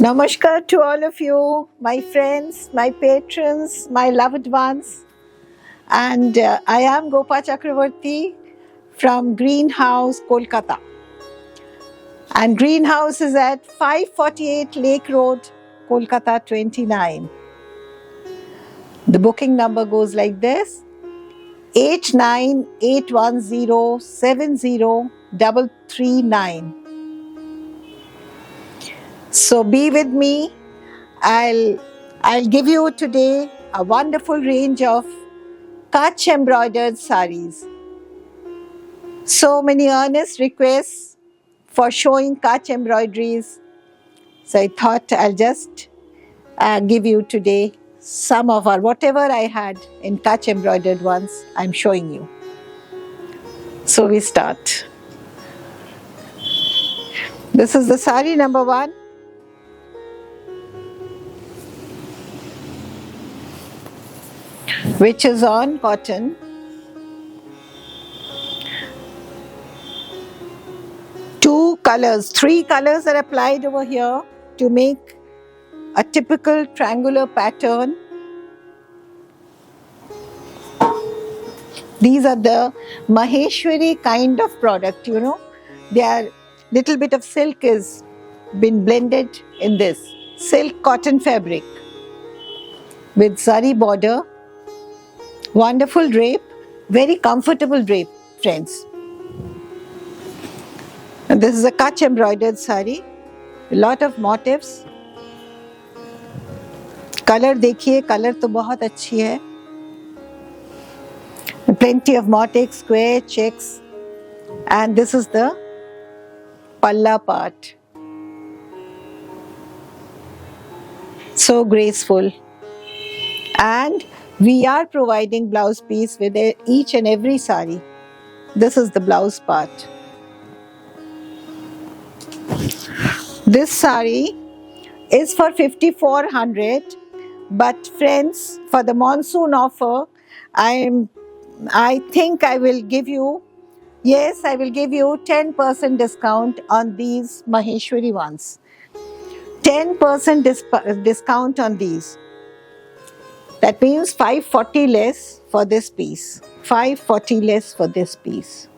Namaskar to all of you, my friends, my patrons, my loved ones. And I am Gopa Chakravarti from Greenhouse, Kolkata. And Greenhouse is at 548 Lake Road, Kolkata 29. The booking number goes like this: 8981070339. So be with me. I'll give you today a wonderful range of Kutch embroidered saris. So many earnest requests for showing Kutch embroideries. So I thought I'll just give you today some of our whatever I had in Kutch embroidered ones. I'm showing you. So we start. This is the sari number 1. Which is on cotton. Three colors are applied over here to make a typical triangular pattern. These are the Maheshwari kind of product, They are little bit of silk is been blended in this silk cotton fabric with zari border. Wonderful drape, very comfortable drape, friends. And this is a Kutch embroidered sari. A lot of motifs. Colour देखिए, colour तो बहुत अच्छी है. Plenty of motifs, square, checks. And this is the palla part. So graceful. And we are providing blouse piece with each and every sari. This is the blouse part. This sari is for 5,400, but friends, for the monsoon offer, I think I will give you 10% discount on these Maheshwari ones. 10% discount on these. That means 540 less for this piece. 540 less for this piece.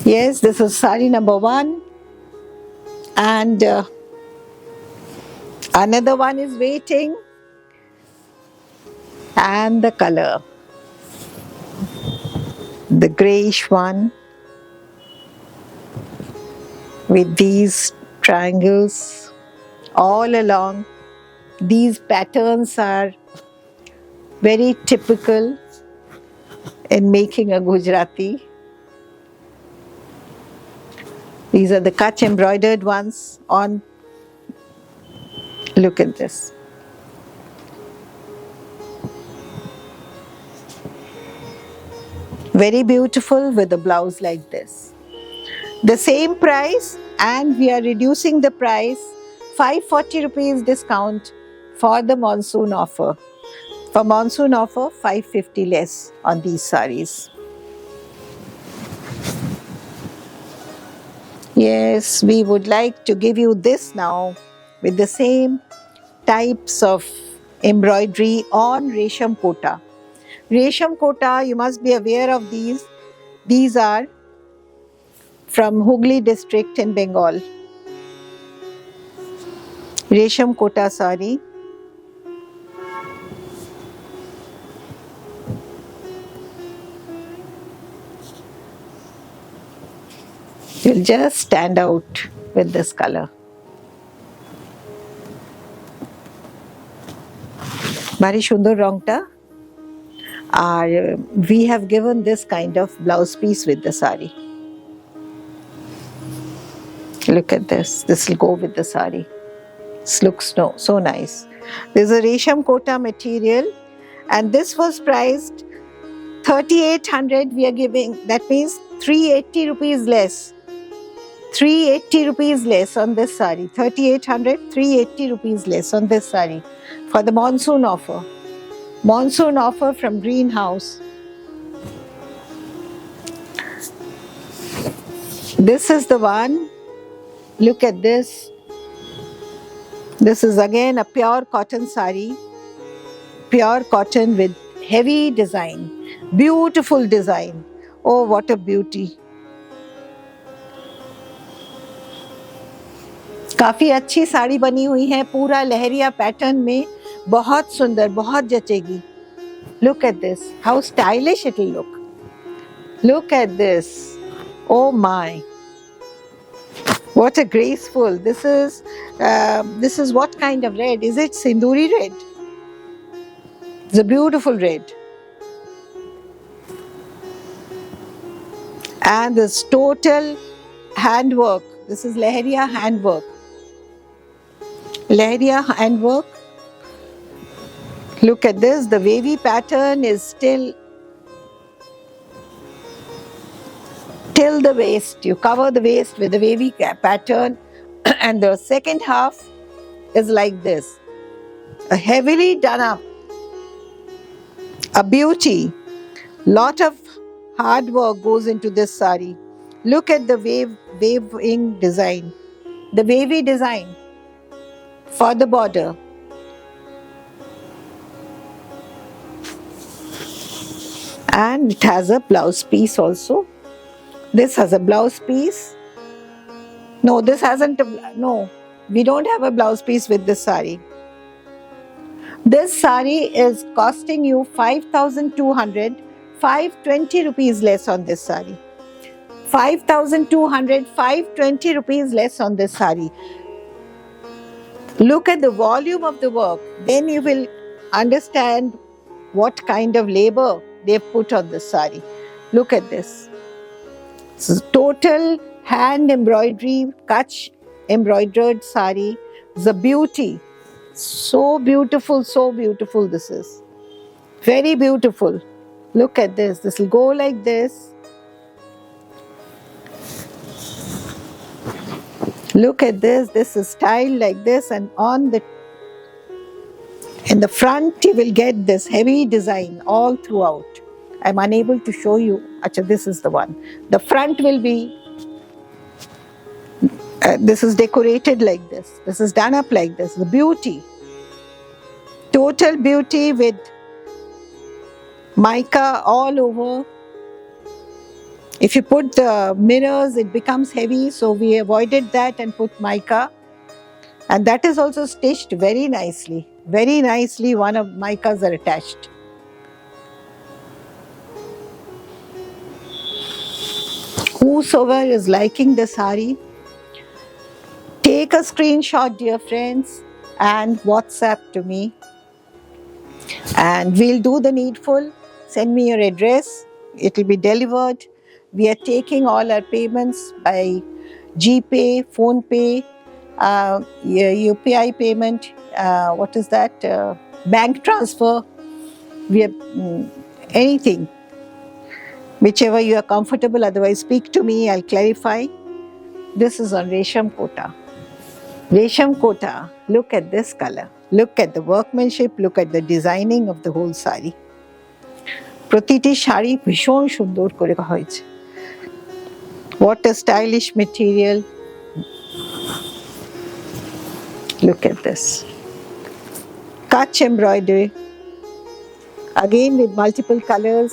Yes, this is sari number 1. And another one is waiting. And the color. The greyish one. With these triangles all along. These patterns are very typical in making a Gujarati. These are the Kutch embroidered ones on. Look at this. Very beautiful with a blouse like this. The same price, and we are reducing the price, 540 rupees discount for the monsoon offer. For monsoon offer, 550 less on these saris. Yes, we would like to give you this now with the same types of embroidery on Resham Kota. Resham Kota, you must be aware of these. These are from Hooghly district in Bengal. Resham Kota sari. You'll just stand out with this color. Bari shundor rongta. We have given this kind of blouse piece with the sari. Look at this. This will go with the sari. This looks so nice. There's a Resham Kota material, and this was priced 3,800. We are giving, that means 380 rupees less. 380 rupees less on this sari. 3,800, 380 rupees less on this sari for the monsoon offer. Monsoon offer from Greenhouse. This is the one Look at this. This is again a pure cotton sari. Pure cotton with heavy design. Beautiful design. Oh, what a beauty. काफी अच्छी साड़ी बनी हुई है, पूरा लहरिया pattern में, बहुत सुंदर, बहुत जचेगी. Look at this. How stylish it will look. Look at this. Oh my. What a graceful. This is what kind of red? Is it sinduri red? It's a beautiful red. And this total handwork. This is Lehriya handwork. Lehriya handwork. Look at this. The wavy pattern is still till the waist. You cover the waist with the wavy pattern, and the second half is like this. A heavily done up. A beauty. Lot of hard work goes into this sari. Look at the waving design. The wavy design for the border. And it has a blouse piece also. This has a blouse piece. No, this hasn't. No, we don't have a blouse piece with this sari. This sari is costing you 5,200, 520 rupees less on this sari. 5,200, 520 rupees less on this sari. Look at the volume of the work, then you will understand what kind of labor they've put on this sari. Look at this. This is total hand embroidery, Kutch embroidered sari. It's a beauty. So beautiful this is. Very beautiful. Look at this. This will go like this. Look at this. This is styled like this, and in the front you will get this heavy design all throughout. I'm unable to show you. Achha, this is the one. The front will be this is decorated like this. This is done up like this. The beauty. Total beauty with mica all over. If you put the mirrors, it becomes heavy, so we avoided that and put mica. And that is also stitched very nicely. Very nicely, one of micas are attached. Whosoever is liking the sari, take a screenshot, dear friends, and WhatsApp to me. And we'll do the needful. Send me your address. It will be delivered. We are taking all our payments by GPay, PhonePe, UPI payment. What is that? Bank transfer. We are anything. Whichever you are comfortable. Otherwise, speak to me. I'll clarify. This is on Resham Kota. Resham Kota. Look at this color. Look at the workmanship. Look at the designing of the whole sari. প্রতিটি শাড়ি ভীষণ সুন্দর করে হয়েছে. What a stylish material. Look at this. Kutch embroidery. Again with multiple colors.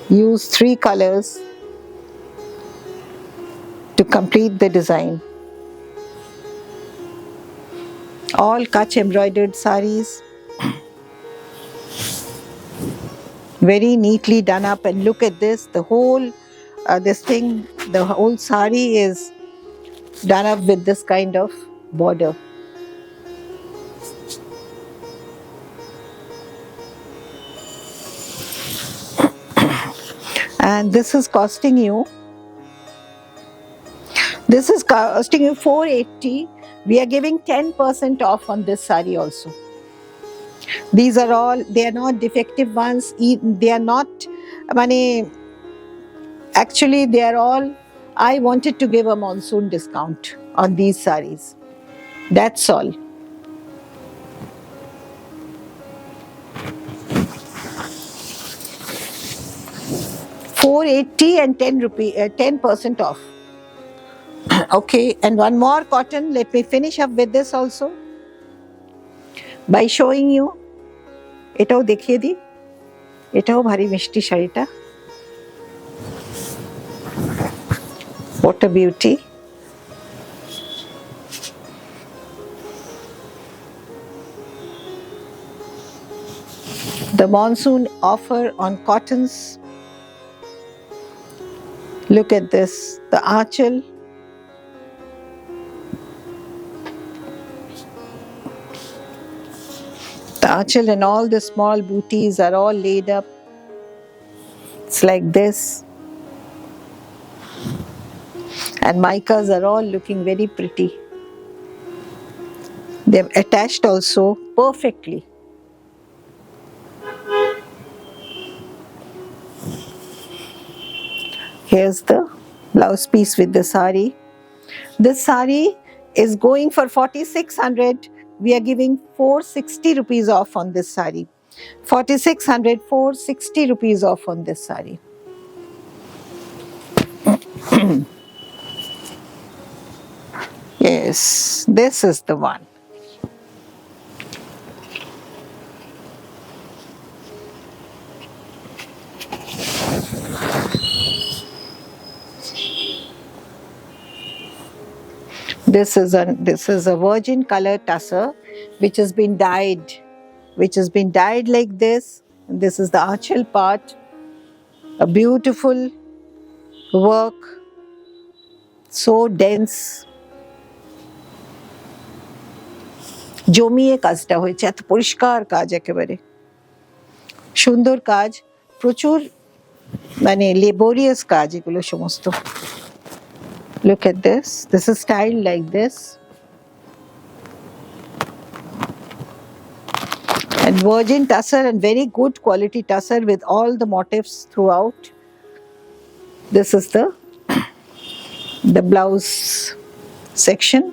Use 3 colors to complete the design. All Kutch embroidered saris. Very neatly done up, and look at this. The whole the whole sari is done up with this kind of border. And this is costing you 480. We are giving 10% off on this sari also. These are all, they are not defective ones. They are not, actually they are all, I wanted to give a monsoon discount on these saris. That's all. $480 and 10% off. Okay, and one more cotton. Let me finish up with this also by showing you. এটাও দেখিয়ে দিই, এটাও ভারী মিষ্টি শাড়িটা। What a beauty! The monsoon offer on cottons. Look at this, the aanchal. The aanchal and all the small booties are all laid up. It's like this. And micas are all looking very pretty. They've attached also perfectly. Here's the blouse piece with the sari. This sari is going for 4,600. We are giving 460 rupees off on this sari. 4,600, 460 rupees off on this sari. Yes, this is the one. This is a virgin color tussar which has been dyed like this. And this is the aanchal part. A beautiful work, so dense. জমিয়ে কাজটা হয়েছে, এত পরিষ্কার কাজ, একেবারে সুন্দর কাজ, প্রচুর মানে লেবোরিয়াস কাজ এগুলো সমস্ত। Look at this. This is styled like this. And virgin tussar and very good quality tussar with all the motifs throughout. This is the blouse section.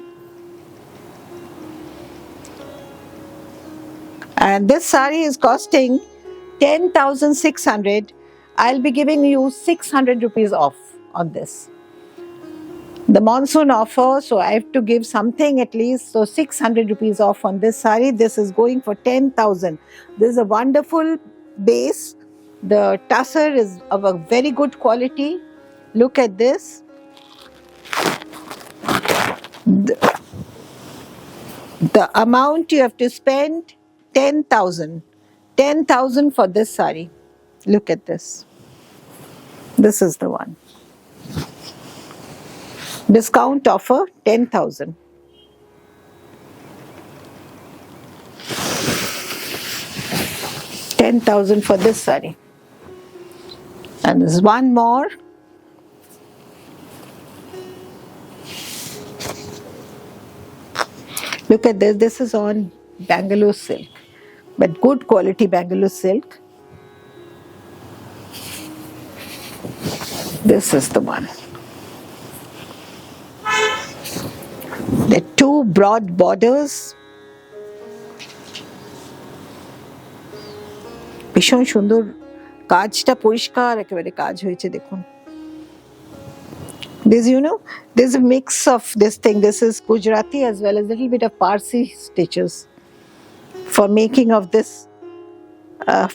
And this sari is costing 10,600. I'll be giving you 600 rupees off on this. The monsoon offer, so I have to give something at least. So 600 rupees off on this sari. This is going for 10,000. This is a wonderful base. The tussar is of a very good quality. Look at this. The amount you have to spend, 10,000. 10,000 for this sari. Look at this. This is the one. Discount offer, 10,000. $10,000 for this sari. And there's one more. Look at this. This is on Bangalore silk, but good quality Bangalore silk. This is the one. The two broad borders. ভীষণ সুন্দর কাজটা, পরিষ্কার একেবারে কাজ হয়েছে দেখুন। This, there's a mix of this thing. This is Gujarati as well as a little bit of Parsi stitches for making of this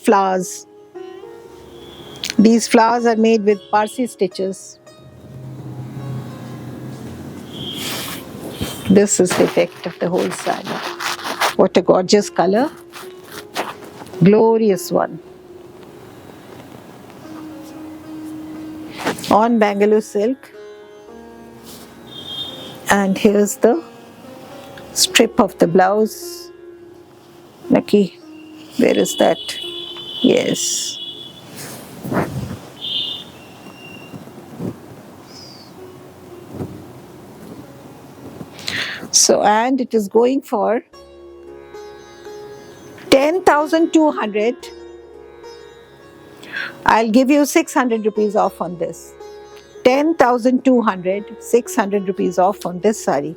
flowers. These flowers are made with Parsi stitches. This is the effect of the whole sari. What a gorgeous color. Glorious one. On Bangalore silk. And here's the strip of the blouse. Naki, where is that? Yes. So, and it is going for 10,200. I'll give you 600 rupees off on this. 10,200, 600 rupees off on this sari.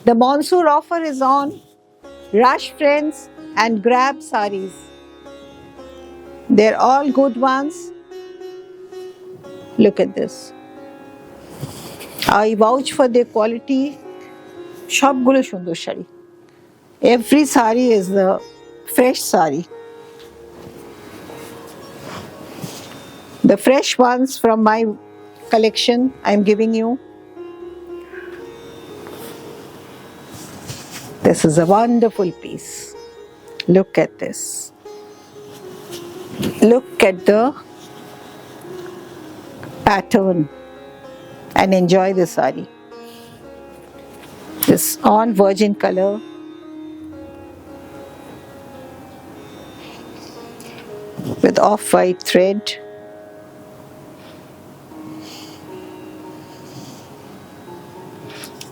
The monsoon offer is on. Rush, friends, and grab saris. They're all good ones. Look at this. I vouch for their quality. সবগুলো সুন্দর sari. Every sari is the fresh sari. The fresh ones from my collection I'm giving you. This is a wonderful piece. Look at this. Look at the pattern and enjoy the sari. This on virgin color. With off-white thread.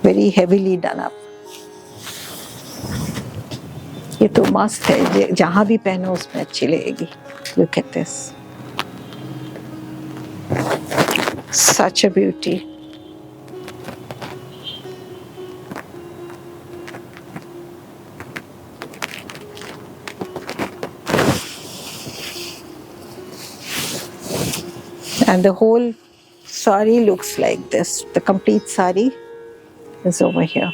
Very heavily done up. ये तो मस्त है, जहाँ भी पहनो उसमें अच्छी लगेगी. Look at this. Such a beauty. And the whole sari looks like this. The complete sari is over here,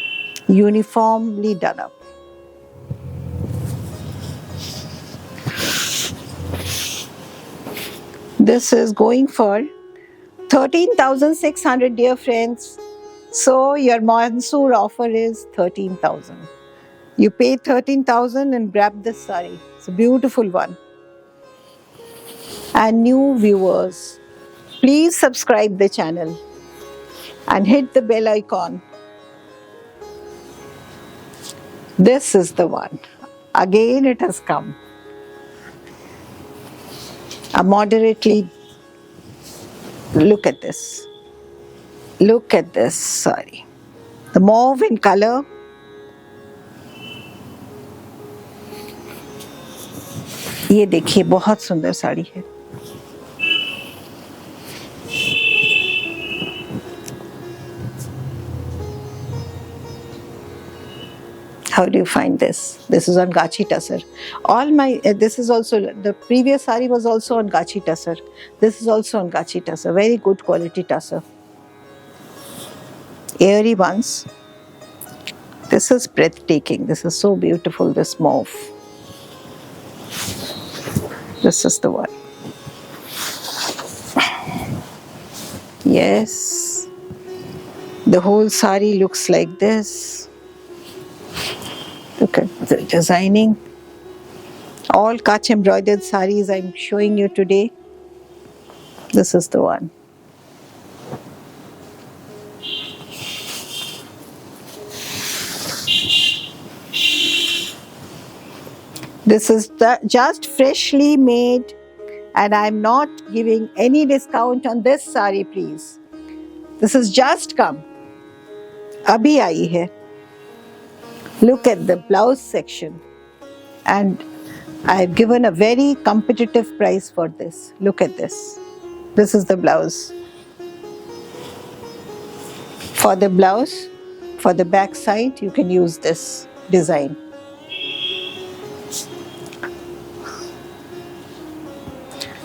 uniformly done up. This is going for 13,600, dear friends. So your Mansoor offer is 13,000. You pay 13,000 and grab this sari. It's a beautiful one. And new viewers, please subscribe the channel and hit the bell icon. This is the one. Again it has come. A moderately, look at this. Look at this sari. The mauve in color. ये देखिए बहुत सुंदर साड़ी है. How do you find this? This is on Gachi Tussar. All my, this is also, the previous sari was also on Gachi Tussar. This is also on Gachi Tussar. Very good quality tussar. Airy ones. This is breathtaking. This is so beautiful, this mauve. This is the one. Yes. The whole sari looks like this. Look at the designing. All Kutch embroidered saris I'm showing you today. This is the one. This is just freshly made, and I'm not giving any discount on this sari, please. This is just come. Abhi aayi hai. Look at the blouse section, and I've given a very competitive price for this. Look at this. This is the blouse. For the blouse, for the back side, you can use this design.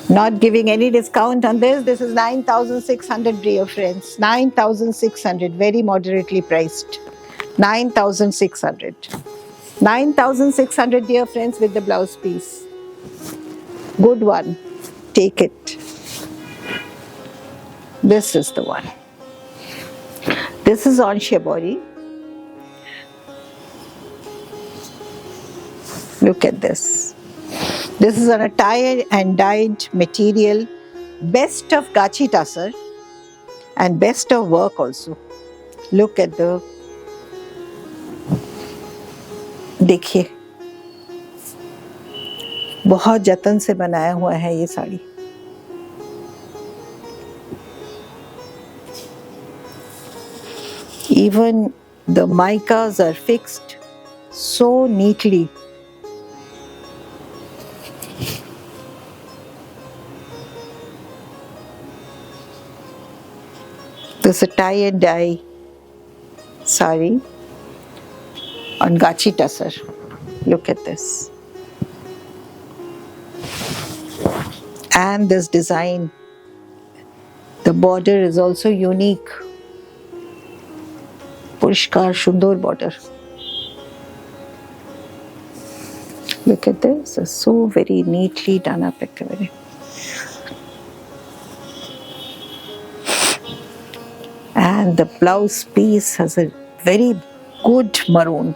Not giving any discount on this. This is 9,600, dear friends. 9,600, very moderately priced. 9,600. 9,600, dear friends, with the blouse piece. Good one. Take it. This is the one. This is on Shibori. Look at this. This is on a tie and dyed material. Best of Gachi Tussar and best of work also. Look at the, देखिए बहुत जतन से बनाया हुआ है ये sari. Even the micas are fixed so neatly. This is a tie and dye sari on Gachi Tussar. Look at this. And this design, the border is also unique. Purishkar Shundor border. Look at this, it's so very neatly done up. And the blouse piece has a very good maroon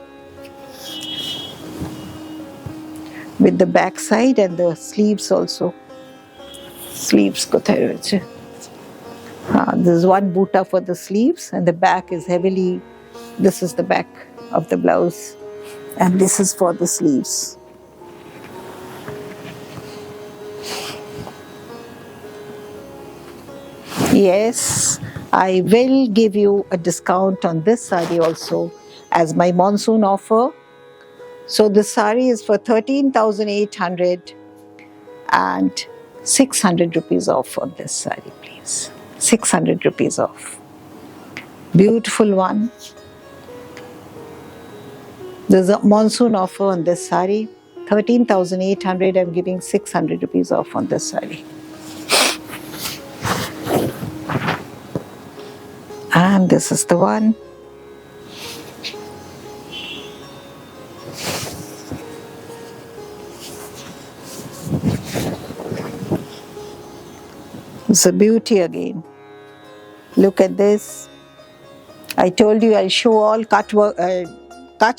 with the back side and the sleeves also. Sleeves kothai royeche. There's one buta for the sleeves and the back is heavily, this is the back of the blouse and this is for the sleeves. Yes, I will give you a discount on this sari also as my monsoon offer. So the sari is for 13,800 and 600 rupees off on this sari, please. 600 rupees off. Beautiful one. There's a monsoon offer on this sari. 13,800, I'm giving 600 rupees off on this sari. And this is the one. It's a beauty again. Look at this. I told you I'll show all Kutch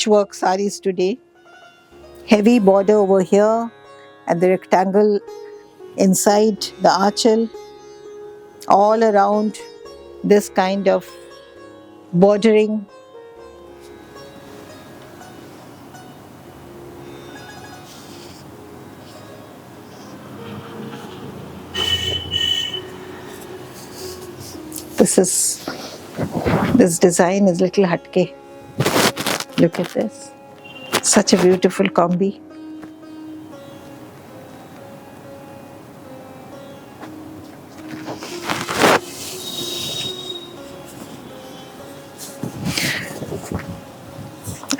work saris today. Heavy border over here and the rectangle inside the archel. All around this kind of bordering. This design is little hatke. Look at this. Such a beautiful combi.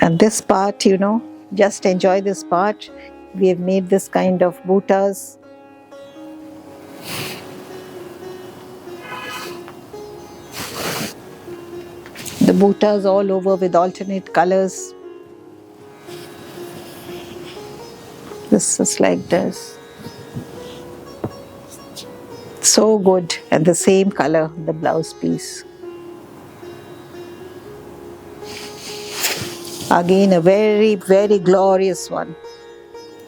And this part, just enjoy this part. We have made this kind of butas. The butas all over with alternate colors. This is like this. So good. And the same color, the blouse piece. Again, a very, very glorious one.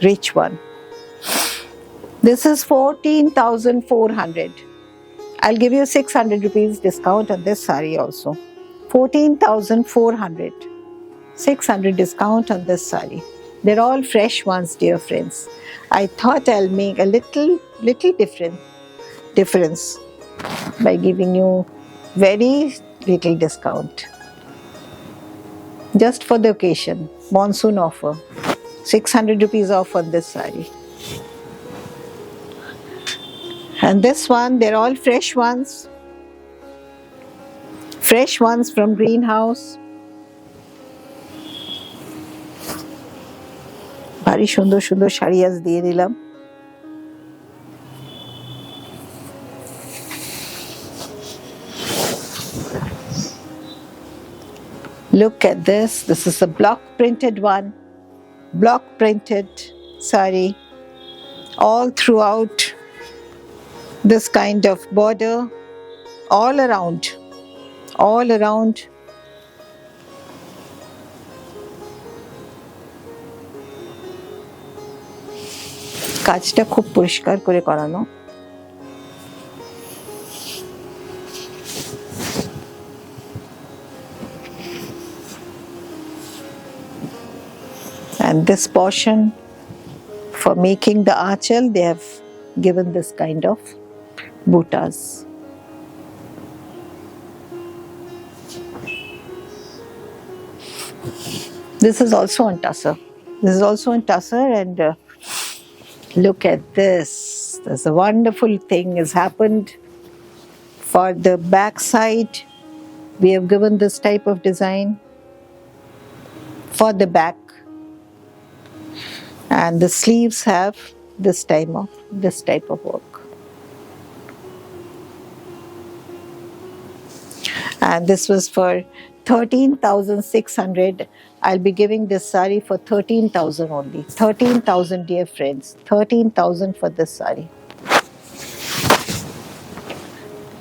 Rich one. This is 14,400. I'll give you 600 rupees discount on this sari also. 14,400. 600 discount on this sari. They're all fresh ones, dear friends. I thought I'll make a little difference by giving you very little discount. Just for the occasion, monsoon offer. 600 rupees off on this sari. And this one, they're all fresh ones. Fresh ones from greenhouse. Bhari সুন্দর সুন্দর শাড়ি আজ দিয়ে দিলাম। Look at this. This is a block printed one. Block printed sari. All throughout this kind of border. All around. All around. কাজটা খুব পরিষ্কার করে করানো। And this portion for making the achal, they have given this kind of butas. This is also on tussar. This is also on tussar and look at this. There's a wonderful thing has happened. For the back side, we have given this type of design for the back. And the sleeves have this type of work. And this was for 13,600. I'll be giving this sari for 13,000 only. 13,000, dear friends. 13,000 for this sari.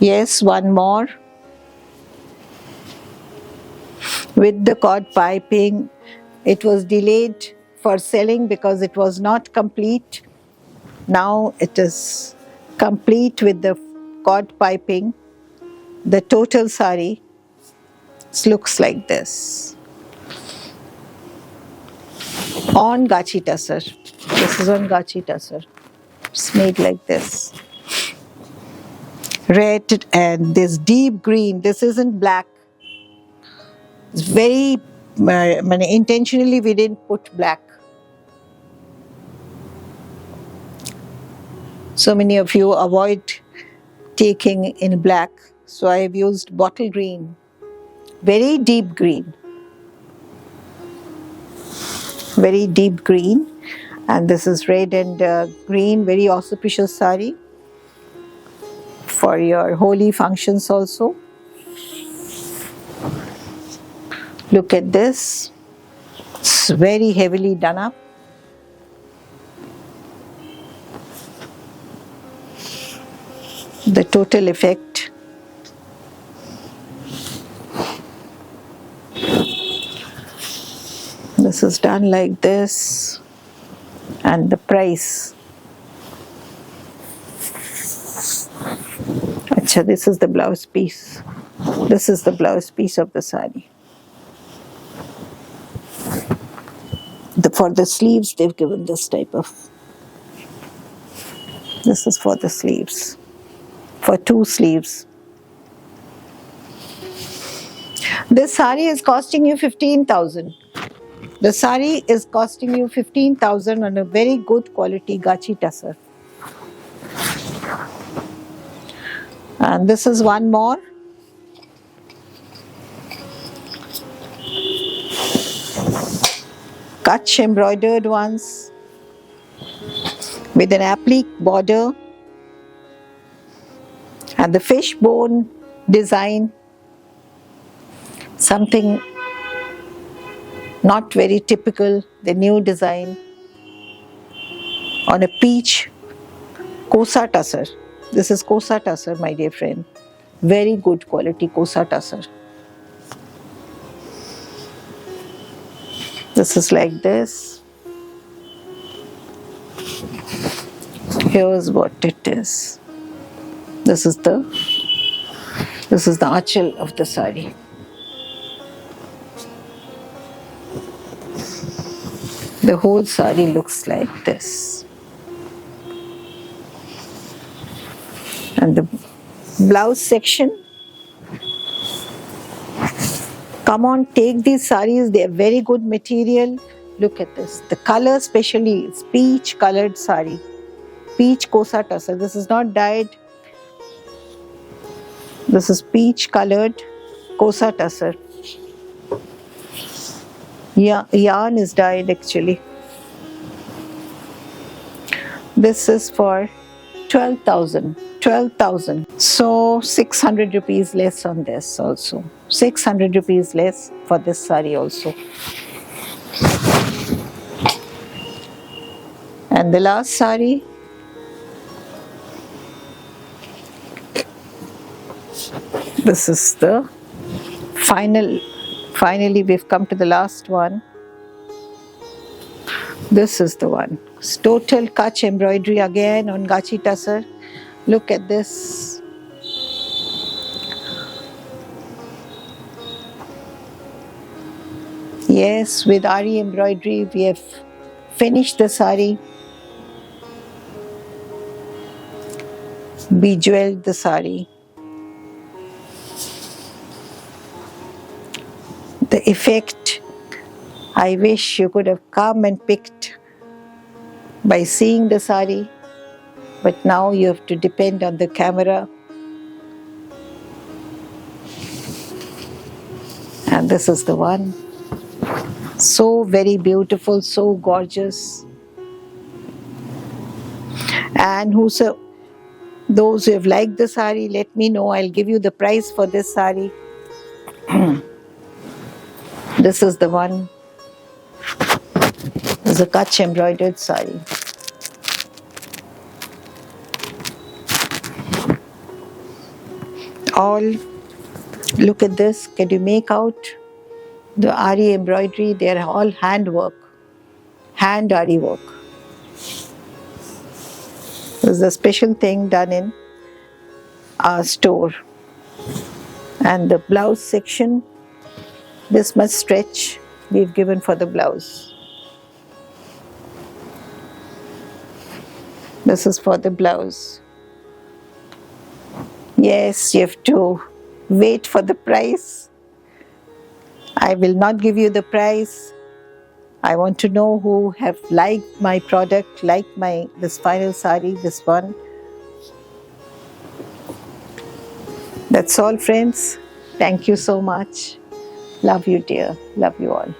Yes, one more. With the cord piping, it was delayed for selling because it was not complete. Now it is complete with the cord piping. The total sari looks like this. On Gachi Tussar. This is on Gachi Tussar. It's made like this. Red and this deep green. This isn't black. It's very, intentionally we didn't put black. So many of you avoid taking in black. So I have used bottle green. Very deep green. Very deep green. And this is red and green, very auspicious sari for your holy functions also. Look at this. It's very heavily done up. The total effect. This is done like this. And the price. Acha, this is the blouse piece. This is the blouse piece of the sari. For the sleeves, they've given this type of. This is for the sleeves. For 2 sleeves. This sari is costing you 15,000. The sari is costing you 15,000 on a very good quality Gachi Tussar. And this is one more. Kutch embroidered ones with an applique border and the fishbone design. Something not very typical, the new design on a peach Kosa Tussar. This is Kosa Tussar, my dear friend. Very good quality Kosa Tussar. This is like this. Here's what it is. This is the achal of the sari. The whole sari looks like this. And the blouse section. Come on, take these saris. They are very good material. Look at this. The color especially is peach colored sari. Peach Kosa Tussar. This is not dyed. This is peach colored Kosa Tussar. Yarn is dyed actually. This is for 12,000. 12,000. So 600 rupees less on this also. 600 rupees less for this sari also. And the last sari. This is the finally we've come to the last one. This is the one. It's total Kutch embroidery again on Gachi Tussar. Look at this. Yes, with Ari embroidery we have finished the sari. Bejeweled the sari. The effect, I wish you could have come and picked by seeing the sari, but now you have to depend on the camera. And this is the one. So very beautiful, so gorgeous. And those who have liked the sari, let me know. I'll give you the price for this sari. This is the one. It's a Kutch embroidered sari. All, look at this. Can you make out the Ari embroidery? They are all handwork, hand Ari work. This is a special thing done in our store. And the blouse section, this much stretch we've given for the blouse. This is for the blouse. Yes, you have to wait for the price. I will not give you the price. I want to know who have liked my product, liked this final sari, this one. That's all, friends. Thank you so much. Love you, dear. Love you all.